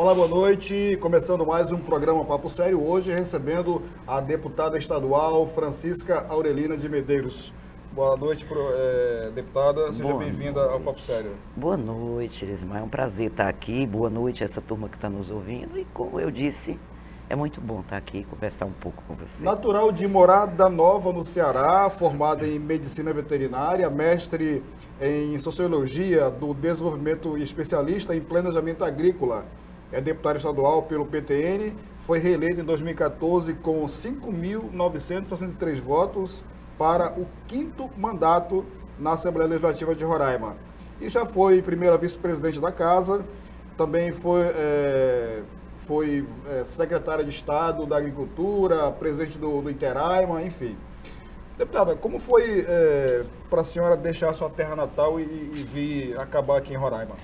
Olá, boa noite. Começando mais um programa Papo Sério. Hoje recebendo a deputada estadual Francisca Aurelina de Medeiros. Boa noite, deputada. Seja bem-vinda ao Papo Sério. Boa noite, Elismar. É um prazer estar aqui. Boa noite a essa turma que está nos ouvindo. E como eu disse, é muito bom estar aqui e conversar um pouco com você. Natural de Morada Nova, no Ceará, formada em Medicina Veterinária, mestre em Sociologia do Desenvolvimento e especialista em Planejamento Agrícola. É deputada estadual pelo PTN, foi reeleita em 2014 com 5.963 votos para o 5º mandato na Assembleia Legislativa de Roraima. E já foi primeira vice-presidente da casa, também foi secretária de Estado da Agricultura, presidente do Interaima, enfim. Deputada, como foi para a senhora deixar a sua terra natal e vir acabar aqui em Roraima?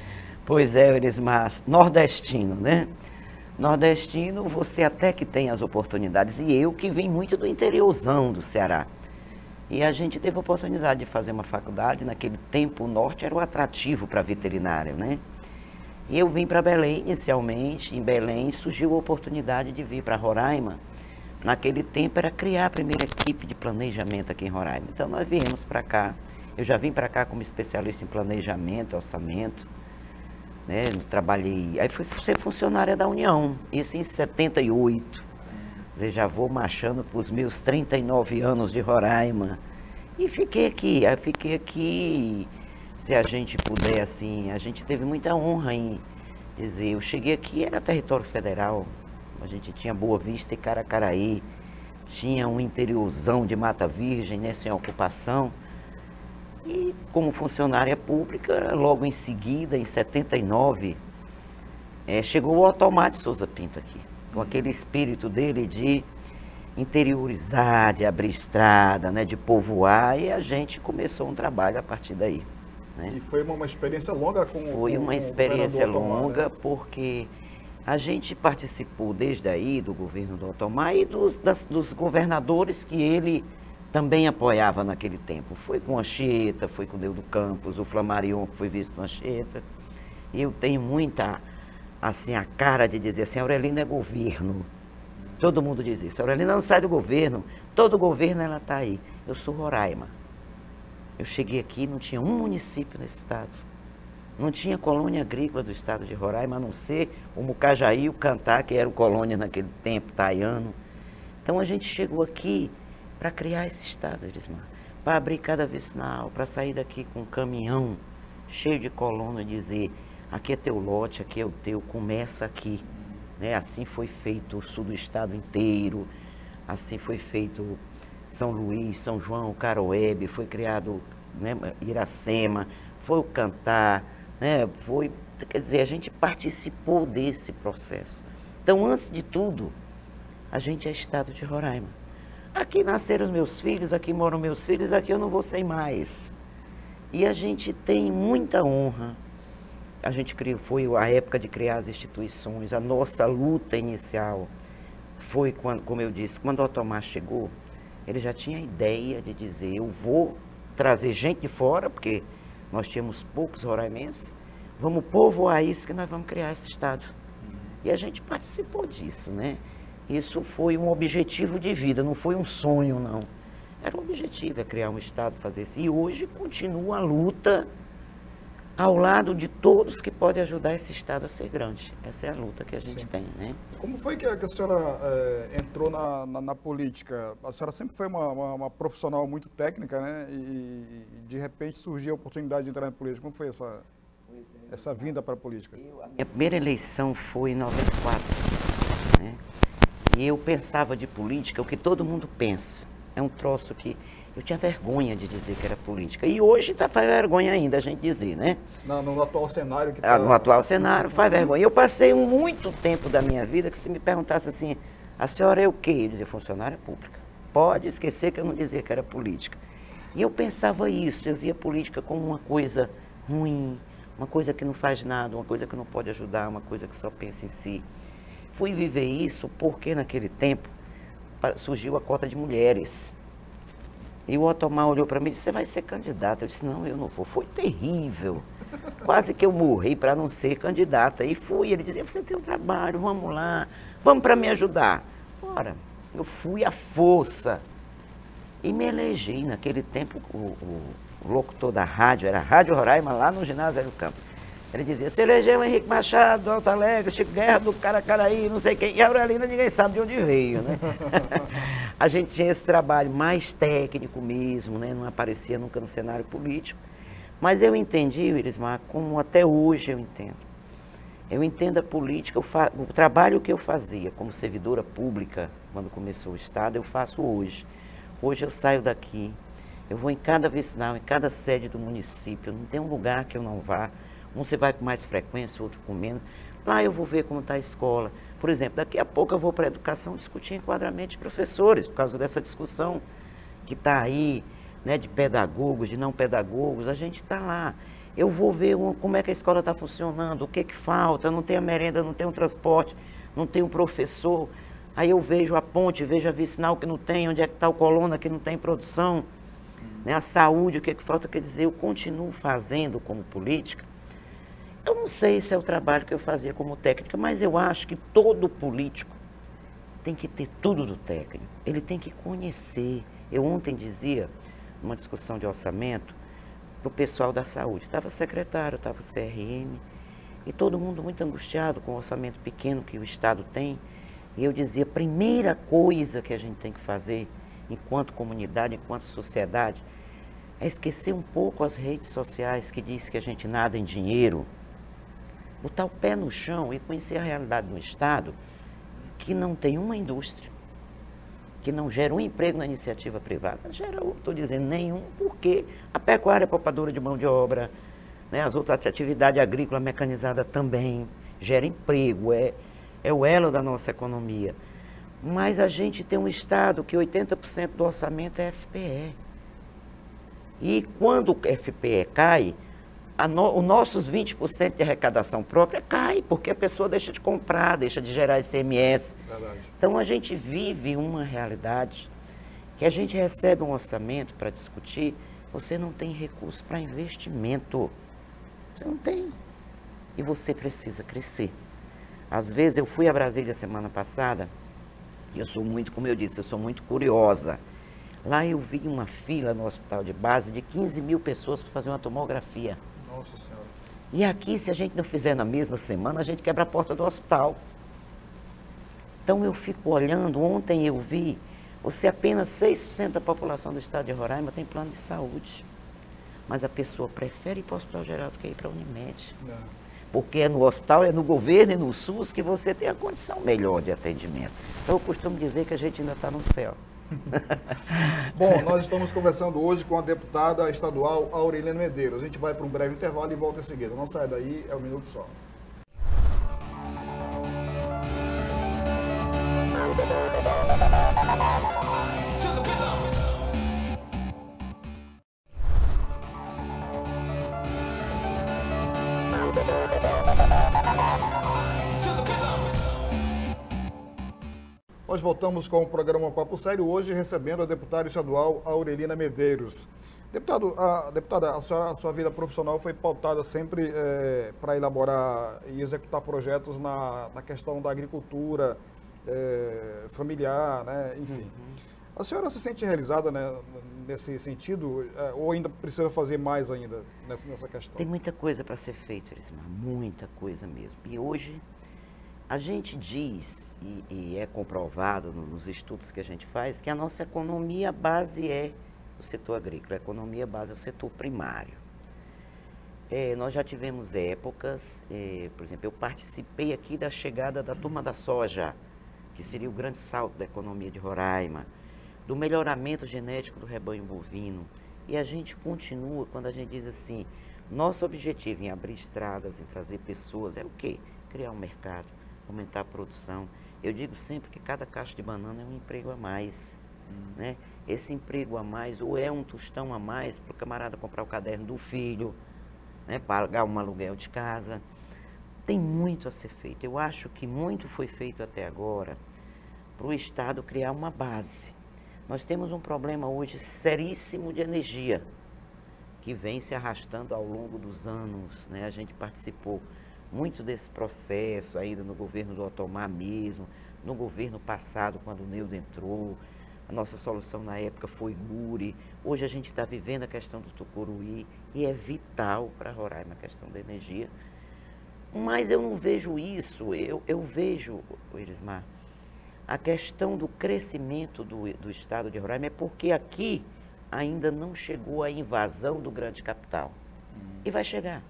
Pois é, Elismar, nordestino, né? Nordestino, você até que tem as oportunidades, e eu que vim muito do interiorzão do Ceará. E a gente teve a oportunidade de fazer uma faculdade, naquele tempo o norte era o atrativo para veterinário, né? E eu vim para Belém inicialmente, em Belém surgiu a oportunidade de vir para Roraima. Naquele tempo era criar a primeira equipe de planejamento aqui em Roraima. Então nós viemos para cá, eu já vim para cá como especialista em planejamento, orçamento, né? Trabalhei, aí fui ser funcionária da União, isso em 78. Eu já vou marchando para os meus 39 anos de Roraima. E fiquei aqui, se a gente puder, assim, a gente teve muita honra em dizer, eu cheguei aqui, era território federal, a gente tinha Boa Vista e Caracaraí, tinha um interiorzão de Mata Virgem, né, sem ocupação. E como funcionária pública, logo em seguida, em 79, chegou o Otomar de Souza Pinto aqui, com aquele espírito dele de interiorizar, de abrir estrada, né, de povoar, e a gente começou um trabalho a partir daí. Né? E foi uma experiência longa com Foi uma experiência longa, né? Porque a gente participou desde aí do governo do Otomar e dos governadores que ele também apoiava naquele tempo. Foi com Anchieta, foi com Neudo Campos, o Flamarion, que foi visto no Anchieta. E eu tenho muita, assim, a cara de dizer assim, Aurelina é governo. Todo mundo diz isso, Aurelina não sai do governo, todo governo ela está aí. Eu sou Roraima. Eu cheguei aqui, não tinha um município nesse estado. Não tinha colônia agrícola do estado de Roraima, a não ser o Mucajaí e o Cantá, que eram colônia naquele tempo, taiano. Então a gente chegou aqui para criar esse estado, Elismar, para abrir cada vicinal, para sair daqui com um caminhão cheio de coluna e dizer, aqui é teu lote, aqui é o teu, começa aqui. Né? Assim foi feito o sul do estado inteiro, assim foi feito São Luís, São João, Caroebe, foi criado, né, Iracema, foi o Cantá, né, quer dizer, a gente participou desse processo. Então, antes de tudo, a gente é estado de Roraima. Aqui nasceram os meus filhos, aqui moram meus filhos, aqui eu não vou ser mais. E a gente tem muita honra. A gente foi a época de criar as instituições, a nossa luta inicial foi, quando, como eu disse, quando o Otomar chegou, ele já tinha a ideia de dizer, eu vou trazer gente de fora, porque nós tínhamos poucos roraimenses, vamos povoar isso que nós vamos criar esse estado. E a gente participou disso, né? Isso foi um objetivo de vida, não foi um sonho, não. Era um objetivo, criar um estado, fazer isso. E hoje continua a luta ao lado de todos que podem ajudar esse estado a ser grande. Essa é a luta que a gente tem, né? Como foi que a senhora entrou na política? A senhora sempre foi uma profissional muito técnica, né? E de repente surgiu a oportunidade de entrar na política. Como foi essa vinda para a política? A minha primeira eleição foi em 94, né? E eu pensava de política o que todo mundo pensa. É um troço que eu tinha vergonha de dizer que era política. E hoje faz vergonha ainda a gente dizer, né? No atual cenário que No atual cenário faz vergonha. Eu passei muito tempo da minha vida que se me perguntasse assim, a senhora é o quê? Eu dizia, funcionária pública. Pode esquecer que eu não dizia que era política. E eu pensava isso, eu via política como uma coisa ruim, uma coisa que não faz nada, uma coisa que não pode ajudar, uma coisa que só pensa em si. Fui viver isso porque naquele tempo surgiu a cota de mulheres. E o Otomar olhou para mim e disse, você vai ser candidato. Eu disse, não, eu não vou. Foi terrível. Quase que eu morri para não ser candidata. E fui, ele dizia, você tem um trabalho, vamos lá, vamos para me ajudar. Ora, eu fui à força e me elegi. Naquele tempo, o locutor da rádio, era Rádio Roraima, lá no ginásio do Campo. Ele dizia, se elegeu Henrique Machado, do Alto Alegre, Chico Guerra, do Caracaraí, não sei quem. E a Aurelina ninguém sabe de onde veio, né? A gente tinha esse trabalho mais técnico mesmo, né? Não aparecia nunca no cenário político. Mas eu entendi, Irismar, como até hoje eu entendo. Eu entendo a política, o trabalho que eu fazia como servidora pública, quando começou o Estado, eu faço hoje. Hoje eu saio daqui, eu vou em cada vicinal, em cada sede do município, não tem um lugar que eu não vá. Um você vai com mais frequência, outro com menos. Lá eu vou ver como está a escola. Por exemplo, daqui a pouco eu vou para a educação discutir enquadramento de professores, por causa dessa discussão que está aí, né, de pedagogos, de não pedagogos, a gente está lá. Eu vou ver como é que a escola está funcionando, o que falta, não tem a merenda, não tem o transporte, não tem um professor. Aí eu vejo a ponte, vejo a vicinal que não tem, onde é que está o coluna que não tem produção, né, a saúde, o que falta. Quer dizer, eu continuo fazendo como política. Eu não sei se é o trabalho que eu fazia como técnica, mas eu acho que todo político tem que ter tudo do técnico. Ele tem que conhecer. Eu ontem dizia, numa discussão de orçamento, para o pessoal da saúde. Estava secretário, estava o CRM, e todo mundo muito angustiado com o orçamento pequeno que o Estado tem. E eu dizia, a primeira coisa que a gente tem que fazer, enquanto comunidade, enquanto sociedade, é esquecer um pouco as redes sociais que diz que a gente nada em dinheiro, botar o pé no chão e conhecer a realidade do Estado, que não tem uma indústria, que não gera um emprego na iniciativa privada, gera, estou dizendo, nenhum, porque a pecuária é poupadora de mão de obra, né, as outras atividades agrícolas mecanizadas também gera emprego, é o elo da nossa economia. Mas a gente tem um Estado que 80% do orçamento é FPE. E quando o FPE cai, os nossos 20% de arrecadação própria cai, porque a pessoa deixa de comprar, deixa de gerar ICMS. Verdade. Então a gente vive uma realidade que a gente recebe um orçamento para discutir, você não tem recurso para investimento. Você não tem. E você precisa crescer. Às vezes eu fui a Brasília semana passada, e eu sou muito, como eu disse, eu sou muito curiosa. Lá eu vi uma fila no hospital de base de 15 mil pessoas para fazer uma tomografia. Nossa Senhora. E aqui, se a gente não fizer na mesma semana, a gente quebra a porta do hospital. Então eu fico olhando, ontem eu vi, você apenas 6% da população do estado de Roraima tem plano de saúde. Mas a pessoa prefere ir para o Hospital Geral do que ir para a Unimed. Não. Porque é no hospital, é no governo e no SUS que você tem a condição melhor de atendimento. Então eu costumo dizer que a gente ainda está no céu. Bom, nós estamos conversando hoje com a deputada estadual Aurelina Medeiros. A gente vai para um breve intervalo e volta em seguida. Não sai daí, é um minuto só. Nós voltamos com o programa Papo Sério, hoje recebendo a deputada estadual Aurelina Medeiros. Deputada, a sua vida profissional foi pautada sempre para elaborar e executar projetos na questão da agricultura familiar, né? Enfim. A senhora se sente realizada, né, nesse sentido ou ainda precisa fazer mais ainda nessa questão? Tem muita coisa para ser feita, Elismar, muita coisa mesmo. E hoje a gente diz, e é comprovado nos estudos que a gente faz, que a nossa economia base é o setor agrícola, a economia base é o setor primário. Nós já tivemos épocas, por exemplo, eu participei aqui da chegada da turma da soja, que seria o grande salto da economia de Roraima, do melhoramento genético do rebanho bovino. E a gente continua quando a gente diz assim, nosso objetivo em abrir estradas, em trazer pessoas, é o quê? Criar um mercado, aumentar a produção. Eu digo sempre que cada caixa de banana é um emprego a mais, né? Esse emprego a mais, ou é um tostão a mais para o camarada comprar o caderno do filho, né? Pagar um aluguel de casa. Tem muito a ser feito. Eu acho que muito foi feito até agora para o Estado criar uma base. Nós temos um problema hoje seríssimo de energia, que vem se arrastando ao longo dos anos, né? A gente participou muito desse processo, ainda no governo do Otomar mesmo, no governo passado, quando o Neudo entrou. A nossa solução na época foi Guri. Hoje a gente está vivendo a questão do Tucuruí e é vital para Roraima a questão da energia. Mas eu não vejo isso, eu vejo, Irismar, a questão do crescimento do estado de Roraima é porque aqui ainda não chegou a invasão do grande capital. E vai chegar,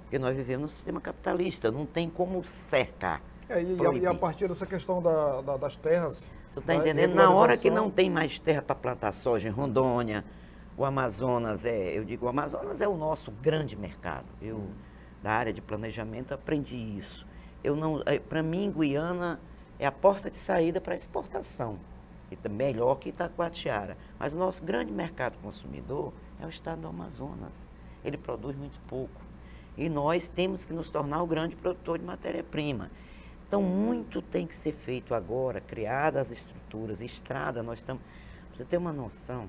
porque nós vivemos num sistema capitalista, não tem como cercar. E a partir dessa questão das terras... Tu está entendendo? Na hora que não tem mais terra para plantar soja em Rondônia, o Amazonas eu digo, o Amazonas é o nosso grande mercado. Eu, da área de planejamento, aprendi isso. Para mim, Guiana é a porta de saída para exportação, melhor que Itacoatiara. Mas o nosso grande mercado consumidor é o estado do Amazonas. Ele produz muito pouco. E nós temos que nos tornar o grande produtor de matéria-prima. Então, muito tem que ser feito agora, criadas as estruturas, estrada, nós estamos... Pra você ter uma noção,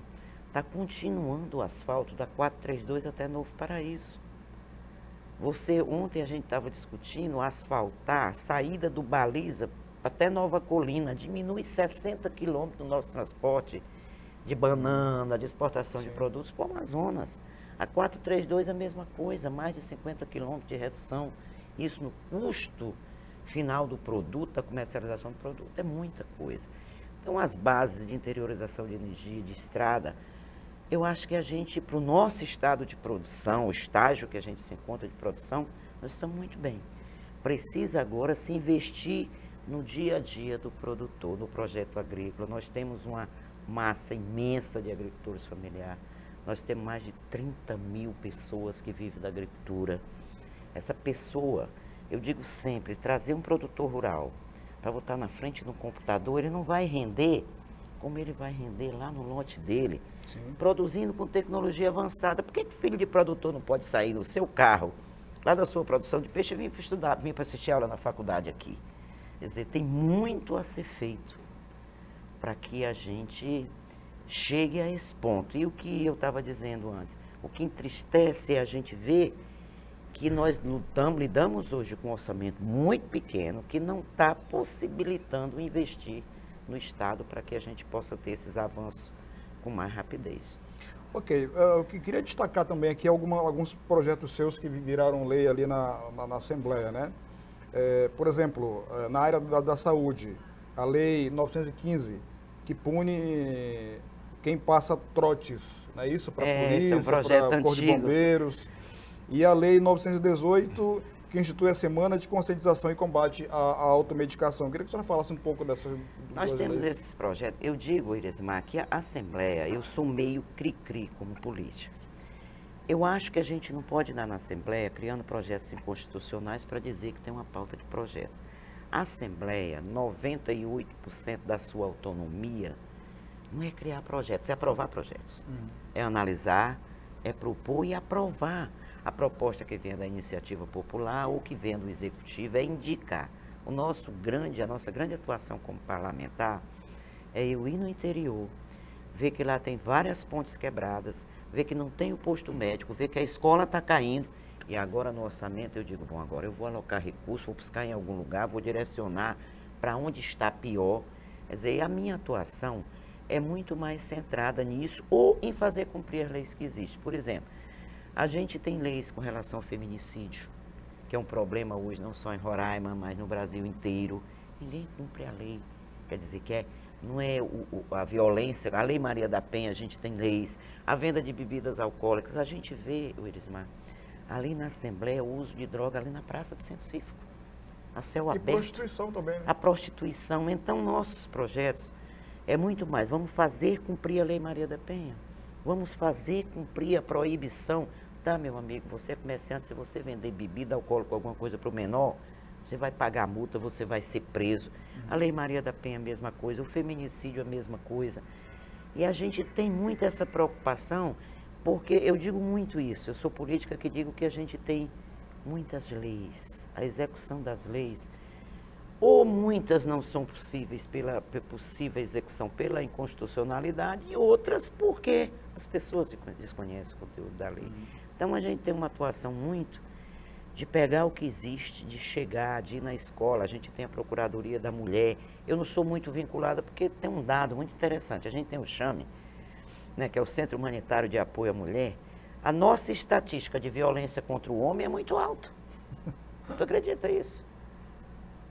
está continuando o asfalto da 432 até Novo Paraíso. Ontem a gente estava discutindo asfaltar a saída do Baliza até Nova Colina, diminui 60 quilômetros do nosso transporte de banana, de exportação de produtos para o Amazonas. A 432 é a mesma coisa, mais de 50 quilômetros de redução. Isso no custo final do produto, da comercialização do produto, é muita coisa. Então, as bases de interiorização de energia, de estrada, eu acho que a gente, para o nosso estado de produção, o estágio que a gente se encontra de produção, nós estamos muito bem. Precisa agora se investir no dia a dia do produtor, no projeto agrícola. Nós temos uma massa imensa de agricultores familiares. Nós temos mais de 30 mil pessoas que vivem da agricultura. Essa pessoa, eu digo sempre, trazer um produtor rural para botar na frente do computador, ele não vai render como ele vai render lá no lote dele, produzindo com tecnologia avançada. Por que o filho de produtor não pode sair no seu carro, lá da sua produção de peixe, e vir para estudar, vir para assistir aula na faculdade aqui? Quer dizer, tem muito a ser feito para que a gente chegue a esse ponto. E o que eu estava dizendo antes, o que entristece é a gente ver que nós lidamos hoje com um orçamento muito pequeno, que não está possibilitando investir no Estado para que a gente possa ter esses avanços com mais rapidez. Ok, eu queria destacar também aqui alguns projetos seus que viraram lei ali na Assembleia, né? Por exemplo, na área da saúde, a Lei 915, que pune quem passa trotes, não é isso? Para a polícia, para o Corpo de Bombeiros. E a Lei 918, que institui a Semana de Conscientização e Combate à Automedicação. Eu queria que a senhora falasse um pouco dessas duas leis. Nós temos esses projetos. Eu digo, Irismar, que a Assembleia, eu sou meio cri-cri como político. Eu acho que a gente não pode ir na Assembleia criando projetos inconstitucionais para dizer que tem uma pauta de projetos. A Assembleia, 98% da sua autonomia não é criar projetos, é aprovar projetos. É analisar, é propor e aprovar. A proposta que vem da iniciativa popular ou que vem do executivo é indicar. A nossa grande atuação como parlamentar é eu ir no interior, ver que lá tem várias pontes quebradas, ver que não tem o posto médico, ver que a escola está caindo. E agora no orçamento eu digo, bom, agora eu vou alocar recursos, vou buscar em algum lugar, vou direcionar para onde está pior. Quer dizer, a minha atuação é muito mais centrada nisso ou em fazer cumprir as leis que existem. Por exemplo, a gente tem leis com relação ao feminicídio, que é um problema hoje não só em Roraima, mas no Brasil inteiro. Ninguém cumpre a lei. Quer dizer, não é a violência. A Lei Maria da Penha, a gente tem leis. A venda de bebidas alcoólicas, a gente vê, Irismar, ali na Assembleia, o uso de droga ali na Praça do Centro Cívico. A céu aberto. E prostituição também, né? A prostituição. Então, nossos projetos é muito mais. Vamos fazer cumprir a Lei Maria da Penha. Vamos fazer cumprir a proibição. Tá, meu amigo, você é comerciante, se você vender bebida alcoólica, alguma coisa para o menor, você vai pagar multa, você vai ser preso. A Lei Maria da Penha, a mesma coisa. O feminicídio, a mesma coisa. E a gente tem muito essa preocupação, porque eu digo muito isso. Eu sou política que digo que a gente tem muitas leis. A execução das leis. Ou ou muitas não são possíveis pela possível execução pela inconstitucionalidade, e outras porque as pessoas desconhecem o conteúdo da lei. Então, a gente tem uma atuação muito de pegar o que existe, de chegar, de ir na escola. A gente tem a Procuradoria da Mulher. Eu não sou muito vinculada porque tem um dado muito interessante. A gente tem o CHAME, né, que é o Centro Humanitário de Apoio à Mulher. A nossa estatística de violência contra o homem é muito alta. Tu acredita isso?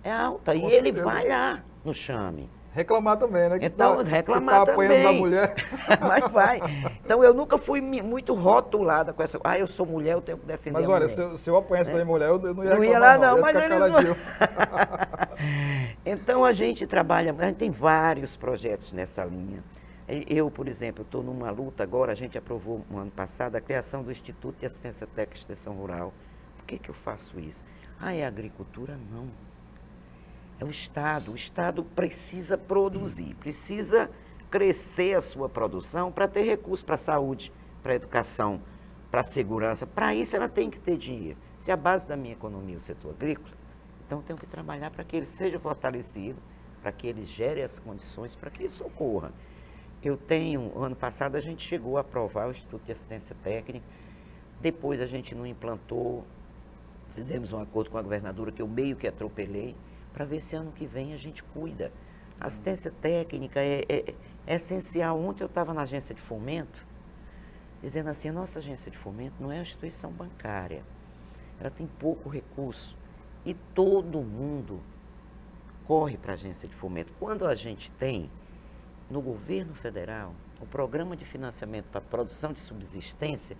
É alta. E ele vai lá no CHAME. Reclamar também, né? Então, reclamar também. Apanhando da mulher. Mas vai. Então, eu nunca fui muito rotulada com essa... eu sou mulher, eu tenho que defender Mas a olha, mulher. se eu apanhasse da mulher, eu não ia reclamar, não ia lá, não, ia mas ficar eles caladinho. Então, a gente trabalha... A gente tem vários projetos nessa linha. Eu, por exemplo, estou numa luta agora, a gente aprovou no ano passado a criação do Instituto de Assistência Técnica e Extensão Rural. Por que eu faço isso? É agricultura? Não. É o Estado precisa produzir, precisa crescer a sua produção para ter recursos para a saúde, para a educação, para a segurança. Para isso ela tem que ter dinheiro. Se a base da minha economia é o setor agrícola, então eu tenho que trabalhar para que ele seja fortalecido, para que ele gere as condições, para que isso ocorra. Ano passado a gente chegou a aprovar o Instituto de Assistência Técnica, depois a gente não implantou, fizemos um acordo com a governadora que eu meio que atropelei, para ver se ano que vem a gente cuida. A assistência técnica é essencial. Ontem eu estava na agência de fomento, dizendo assim, a nossa agência de fomento não é uma instituição bancária, ela tem pouco recurso e todo mundo corre para a agência de fomento. Quando a gente tem, no governo federal, o programa de financiamento para produção de subsistência,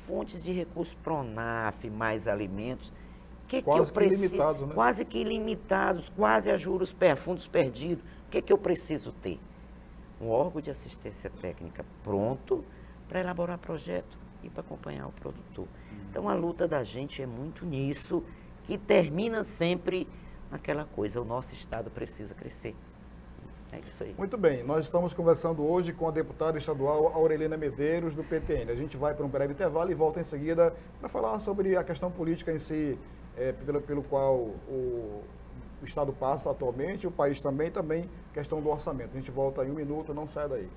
fontes de recursos PRONAF, mais alimentos, quase que ilimitados, né? Quase que ilimitados, quase a juros fundos perdidos. O que eu preciso ter? Um órgão de assistência técnica pronto para elaborar projeto e para acompanhar o produtor. Então, a luta da gente é muito nisso, que termina sempre naquela coisa, o nosso Estado precisa crescer. É isso aí. Muito bem, nós estamos conversando hoje com a deputada estadual Aurelina Medeiros, do PTN. A gente vai para um breve intervalo e volta em seguida para falar sobre a questão política em si, pelo qual o Estado passa atualmente, o país também questão do orçamento. A gente volta em um minuto, não saia daí.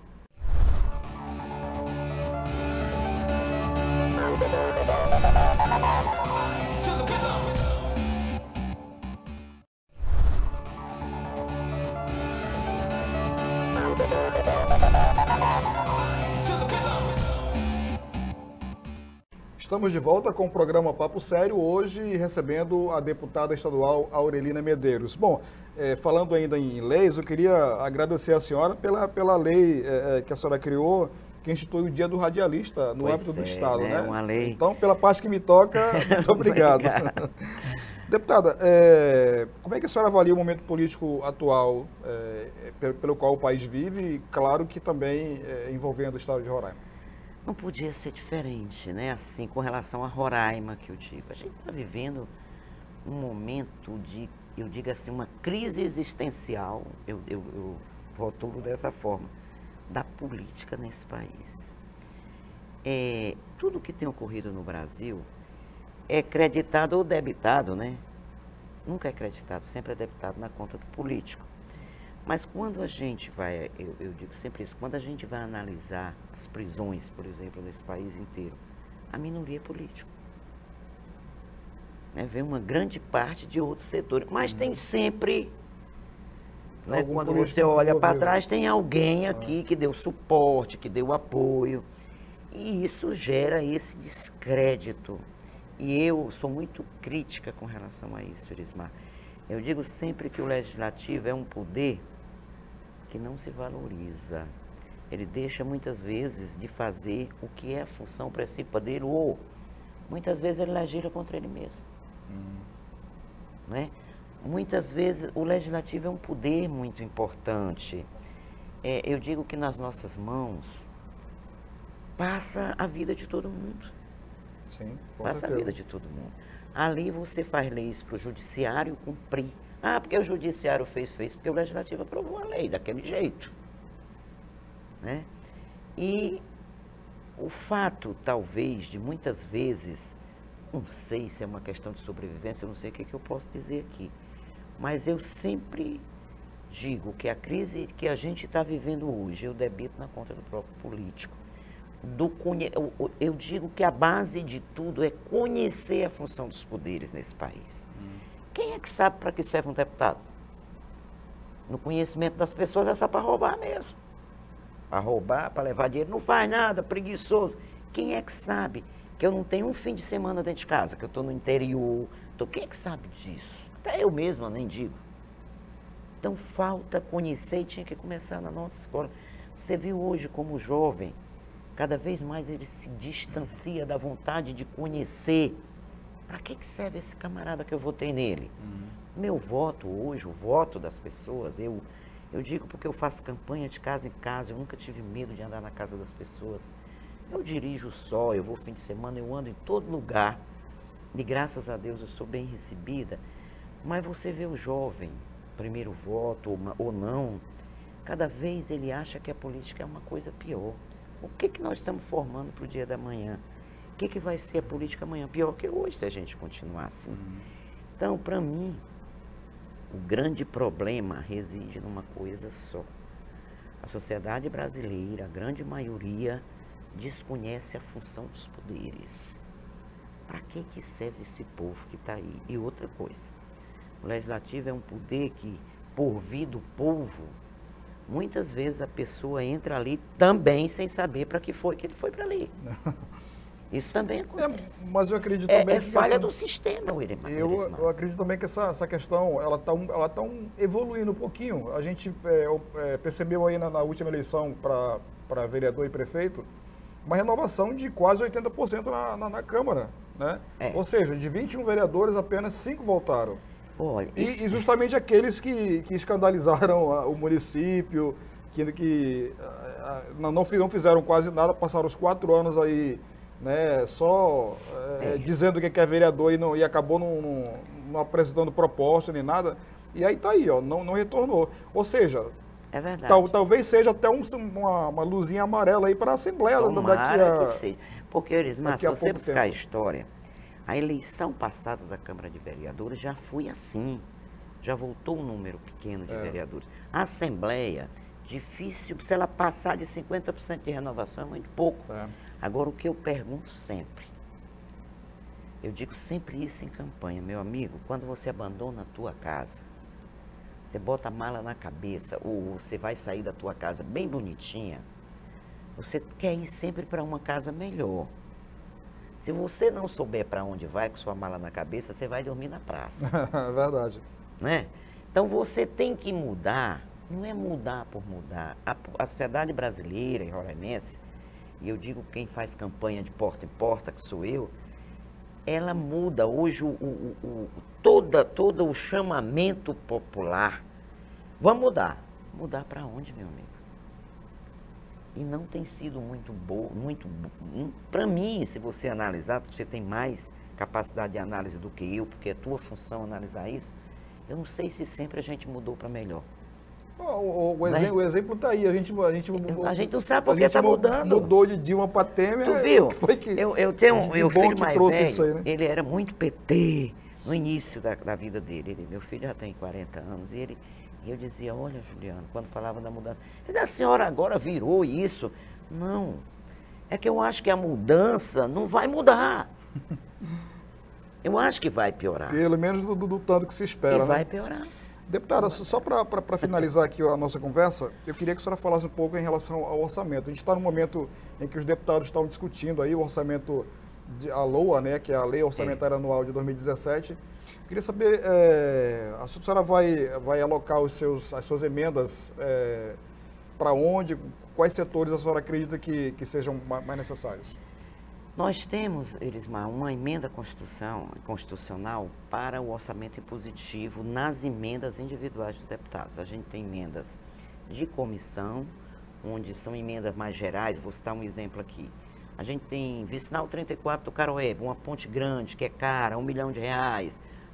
Estamos de volta com o programa Papo Sério, hoje recebendo a deputada estadual Aurelina Medeiros. Bom, falando ainda em leis, eu queria agradecer a senhora pela lei que a senhora criou, que institui o Dia do Radialista no âmbito do Estado, né? Uma lei. Então, pela parte que me toca, muito obrigado. Deputada, como é que a senhora avalia o momento político atual pelo qual o país vive e, claro, que também envolvendo o Estado de Roraima? Não podia ser diferente, né? Assim, com relação a Roraima, que eu digo. A gente está vivendo um momento de, eu digo assim, uma crise existencial, eu rotulo dessa forma, da política nesse país. Tudo que tem ocorrido no Brasil é creditado ou debitado, né? Nunca é creditado, sempre é debitado na conta do político. Mas quando a gente vai, eu digo sempre isso, quando a gente vai analisar as prisões, por exemplo, nesse país inteiro, a minoria é política. Vem uma grande parte de outros setores, mas tem sempre, quando você olha para trás, tem alguém aqui que deu suporte, que deu apoio, e isso gera esse descrédito. E eu sou muito crítica com relação a isso, Erismar. Eu digo sempre que o legislativo é um poder que não se valoriza. Ele deixa muitas vezes de fazer o que é a função para esse poder, ou muitas vezes ele legisla contra ele mesmo. Muitas vezes o legislativo é um poder muito importante. Eu digo que nas nossas mãos passa a vida de todo mundo. Sim, com passa certeza. A vida de todo mundo. Ali você faz leis para o judiciário cumprir. Porque o judiciário fez, porque o legislativo aprovou a lei daquele jeito. E o fato, talvez, de muitas vezes, não sei se é uma questão de sobrevivência, eu não sei o que eu posso dizer aqui, Mas eu sempre digo que a crise que a gente está vivendo hoje, eu debito na conta do próprio político. Eu digo que a base de tudo é conhecer a função dos poderes nesse país. Quem é que sabe para que serve um deputado? No conhecimento das pessoas é só para roubar mesmo. Para roubar, para levar dinheiro, não faz nada, preguiçoso. Quem é que sabe que eu não tenho um fim de semana dentro de casa, que eu estou no interior? Quem é que sabe disso? Até eu mesma nem digo. Então falta conhecer e tinha que começar na nossa escola. Você viu hoje como o jovem, cada vez mais ele se distancia da vontade de conhecer. Para que serve esse camarada que eu votei nele? Meu voto hoje, o voto das pessoas, eu digo porque eu faço campanha de casa em casa, eu nunca tive medo de andar na casa das pessoas. Eu dirijo só, eu vou fim de semana, eu ando em todo lugar. E graças a Deus eu sou bem recebida. Mas você vê o jovem, primeiro voto ou não, cada vez ele acha que a política é uma coisa pior. O que nós estamos formando para o dia da manhã? O que vai ser a política amanhã? Pior que hoje, se a gente continuar assim. Então, para mim, o grande problema reside numa coisa só. A sociedade brasileira, a grande maioria, desconhece a função dos poderes. Para que serve esse povo que está aí? E outra coisa, o legislativo é um poder que, por vir do povo, muitas vezes a pessoa entra ali também sem saber para que foi que ele foi para ali. Isso também acontece. Mas eu acredito também que falha do sistema, William. Eu acredito também que essa questão, ela tá evoluindo um pouquinho. A gente percebeu aí na última eleição para vereador e prefeito, uma renovação de quase 80% na Câmara, né? Ou seja, de 21 vereadores, apenas 5 voltaram. Olha, e justamente aqueles que escandalizaram o município, que não fizeram quase nada, passaram os 4 anos aí, né, só dizendo que é vereador e acabou não apresentando proposta nem nada. E aí tá aí, ó, não retornou. Ou seja, é verdade. Talvez seja até uma luzinha amarela aí para a Assembleia daqui a... que seja. Porque, Elismar, se você buscar a história, a eleição passada da Câmara de Vereadores já foi assim. Já voltou um número pequeno de vereadores. A Assembleia, difícil, se ela passar de 50% de renovação, é muito pouco. Agora, o que eu pergunto sempre, eu digo sempre isso em campanha, meu amigo, quando você abandona a tua casa, você bota a mala na cabeça, ou você vai sair da tua casa bem bonitinha, você quer ir sempre para uma casa melhor. Se você não souber para onde vai com sua mala na cabeça, você vai dormir na praça. É verdade. Né? Então você tem que mudar, não é mudar por mudar. A sociedade brasileira e roraimense, e eu digo quem faz campanha de porta em porta, que sou eu, ela muda. Hoje todo o chamamento popular, vamos mudar. Mudar para onde, meu amigo? E não tem sido muito bom, para mim, se você analisar, você tem mais capacidade de análise do que eu, porque é tua função analisar isso, eu não sei se sempre a gente mudou para melhor. O exemplo está aí, a gente não sabe por que está mudando. Mudou de Dilma para Temer. Tu viu? Foi que eu tenho um filho mais velho, isso aí, né? ele era muito PT no início da vida dele. Meu filho já tem 40 anos e eu dizia, olha, Juliano, quando falava da mudança, a senhora agora virou isso. Não, é que eu acho que a mudança não vai mudar. Eu acho que vai piorar. Pelo menos do tanto que se espera. E vai piorar. Deputada, só para finalizar aqui a nossa conversa, eu queria que a senhora falasse um pouco em relação ao orçamento. A gente está num momento em que os deputados estão discutindo aí o orçamento, a LOA, né, que é a Lei Orçamentária Anual de 2017. Eu queria saber, a senhora vai alocar as suas emendas para onde, quais setores a senhora acredita que sejam mais necessários? Nós temos, Elismar, uma emenda constitucional para o orçamento impositivo nas emendas individuais dos deputados. A gente tem emendas de comissão, onde são emendas mais gerais. Vou citar um exemplo aqui. A gente tem Vicinal 34 do Caroebe, uma ponte grande que é cara, R$1 milhão.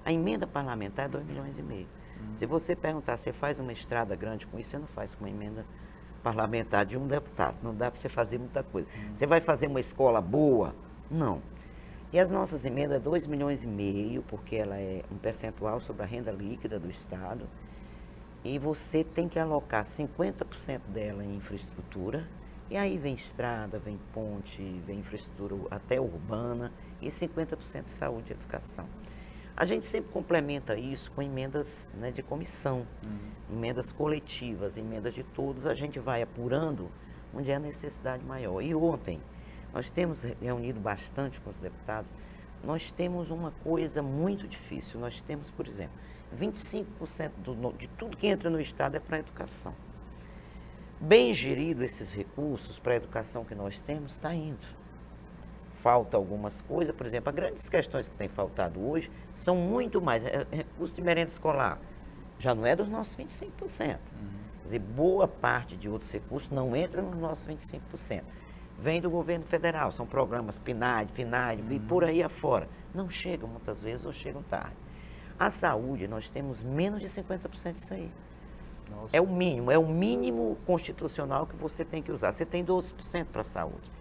A emenda parlamentar é 2,5 milhões. Se você perguntar, você faz uma estrada grande com isso, você não faz com uma emenda parlamentar de um deputado. Não dá para você fazer muita coisa. Você vai fazer uma escola boa? Não. E as nossas emendas, 2,5 milhões, porque ela é um percentual sobre a renda líquida do Estado. E você tem que alocar 50% dela em infraestrutura. E aí vem estrada, vem ponte, vem infraestrutura até urbana e 50% de saúde e educação. A gente sempre complementa isso com emendas, né, de comissão, emendas coletivas, emendas de todos. A gente vai apurando onde é a necessidade maior. E ontem, nós temos reunido bastante com os deputados, nós temos uma coisa muito difícil. Nós temos, por exemplo, 25% de tudo que entra no Estado é para a educação. Bem gerido esses recursos para a educação que nós temos, está indo. Falta algumas coisas, por exemplo, as grandes questões que têm faltado hoje são muito mais. Recurso de merenda escolar já não é dos nossos 25%. Quer dizer, boa parte de outros recursos não entra nos nossos 25%. Vem do governo federal, são programas PNAD, e por aí afora. Não chegam muitas vezes ou chegam tarde. A saúde, nós temos menos de 50% disso aí. Nossa. É o mínimo constitucional que você tem que usar. Você tem 12% para a saúde.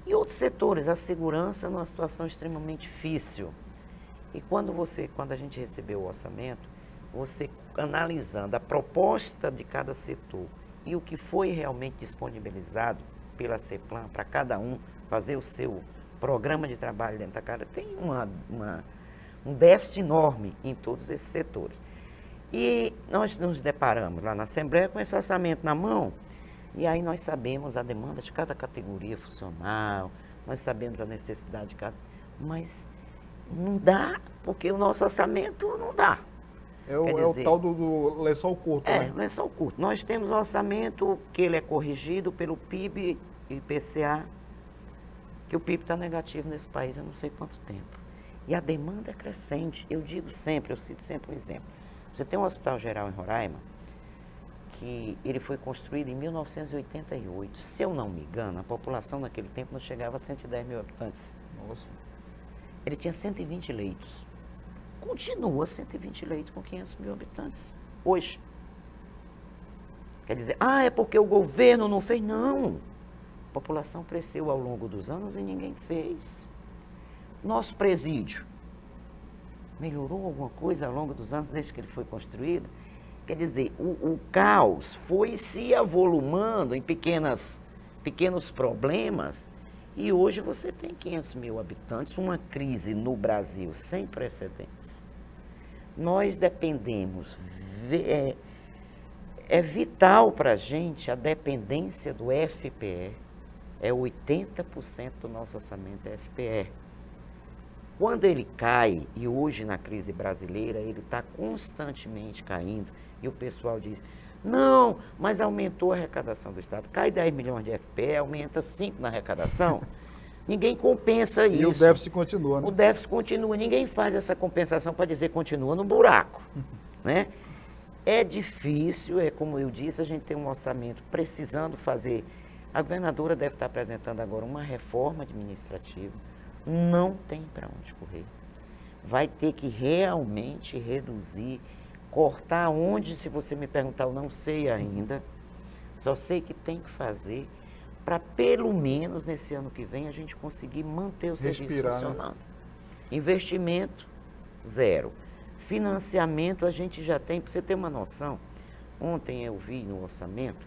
E outros setores, a segurança numa situação extremamente difícil. E quando a gente recebeu o orçamento, você analisando a proposta de cada setor e o que foi realmente disponibilizado pela CEPLAN para cada um fazer o seu programa de trabalho dentro da casa, tem um déficit enorme em todos esses setores. E nós nos deparamos lá na Assembleia com esse orçamento na mão, e aí nós sabemos a demanda de cada categoria funcional, nós sabemos a necessidade de cada... Mas não dá, porque o nosso orçamento não dá. É o tal do lençol curto, né? Lençol curto. Nós temos um orçamento que ele é corrigido pelo PIB e IPCA, que o PIB está negativo nesse país há não sei quanto tempo. E a demanda é crescente. Eu cito sempre um exemplo. Você tem um hospital geral em Roraima, que ele foi construído em 1988. Se eu não me engano, a população naquele tempo não chegava a 110 mil habitantes. Nossa. Ele tinha 120 leitos. Continua 120 leitos com 500 mil habitantes, hoje. Quer dizer, é porque o governo não fez? Não. A população cresceu ao longo dos anos e ninguém fez. Nosso presídio melhorou alguma coisa ao longo dos anos, desde que ele foi construído? Quer dizer, o caos foi se avolumando em pequenos problemas, e hoje você tem 500 mil habitantes, uma crise no Brasil sem precedentes. Nós dependemos, é vital para a gente a dependência do FPE, 80% do nosso orçamento é FPE. Quando ele cai, e hoje na crise brasileira ele está constantemente caindo, e o pessoal diz, não, mas aumentou a arrecadação do Estado. Cai 10 milhões de FPE, aumenta 5 na arrecadação. Ninguém compensa isso. E o déficit continua, né? O déficit continua. Ninguém faz essa compensação para dizer que continua no buraco, né? É difícil, como eu disse, a gente tem um orçamento precisando fazer. A governadora deve estar apresentando agora uma reforma administrativa. Não tem para onde correr. Vai ter que realmente reduzir, cortar onde, se você me perguntar, eu não sei ainda. Só sei que tem que fazer para, pelo menos, nesse ano que vem, a gente conseguir manter o serviço funcionando. Né? Investimento, zero. Financiamento, a gente já tem, para você ter uma noção, ontem eu vi no orçamento,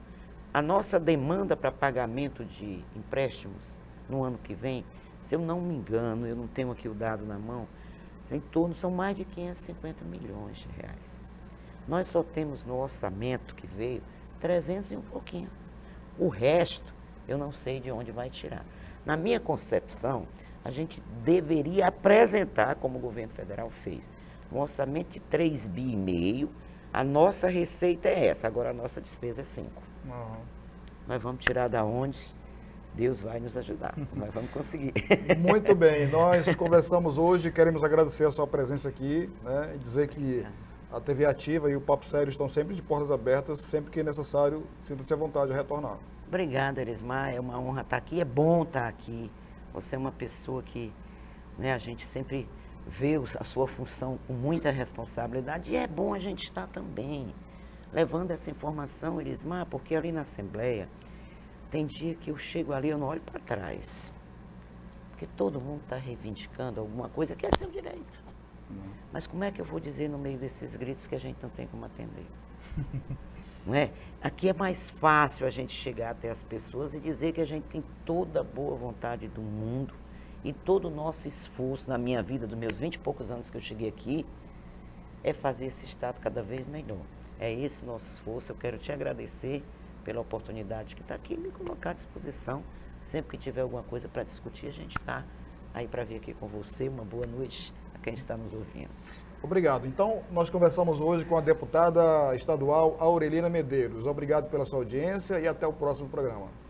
a nossa demanda para pagamento de empréstimos no ano que vem, se eu não me engano, eu não tenho aqui o dado na mão, em torno, são mais de 550 milhões de reais. Nós só temos no orçamento que veio 300 e um pouquinho. O resto, eu não sei de onde vai tirar. Na minha concepção, a gente deveria apresentar, como o governo federal fez, um orçamento de 3,5 bi. A nossa receita é essa, agora a nossa despesa é 5. Nós vamos tirar da onde? Deus vai nos ajudar, nós vamos conseguir. Muito bem, nós conversamos hoje, queremos agradecer a sua presença aqui, né, e dizer que a TV Ativa e o Papo Sério estão sempre de portas abertas, sempre que necessário, sinta-se à vontade de retornar. Obrigada, Erismar, é uma honra estar aqui, é bom estar aqui. Você é uma pessoa que, né, a gente sempre vê a sua função com muita responsabilidade, e é bom a gente estar também levando essa informação, Erismar, porque ali na Assembleia, tem dia que eu chego ali, eu não olho para trás. Porque todo mundo está reivindicando alguma coisa que é seu direito. Mas como é que eu vou dizer no meio desses gritos que a gente não tem como atender? Não é? Aqui é mais fácil a gente chegar até as pessoas e dizer que a gente tem toda a boa vontade do mundo e todo o nosso esforço na minha vida, dos meus 20 e poucos anos que eu cheguei aqui, é fazer esse estado cada vez melhor. É esse o nosso esforço. Eu quero te agradecer pela oportunidade que está aqui e me colocar à disposição. Sempre que tiver alguma coisa para discutir, a gente está aí para vir aqui com você. Uma boa noite a quem está nos ouvindo. Obrigado. Então, nós conversamos hoje com a deputada estadual Aurelina Medeiros. Obrigado pela sua audiência e até o próximo programa.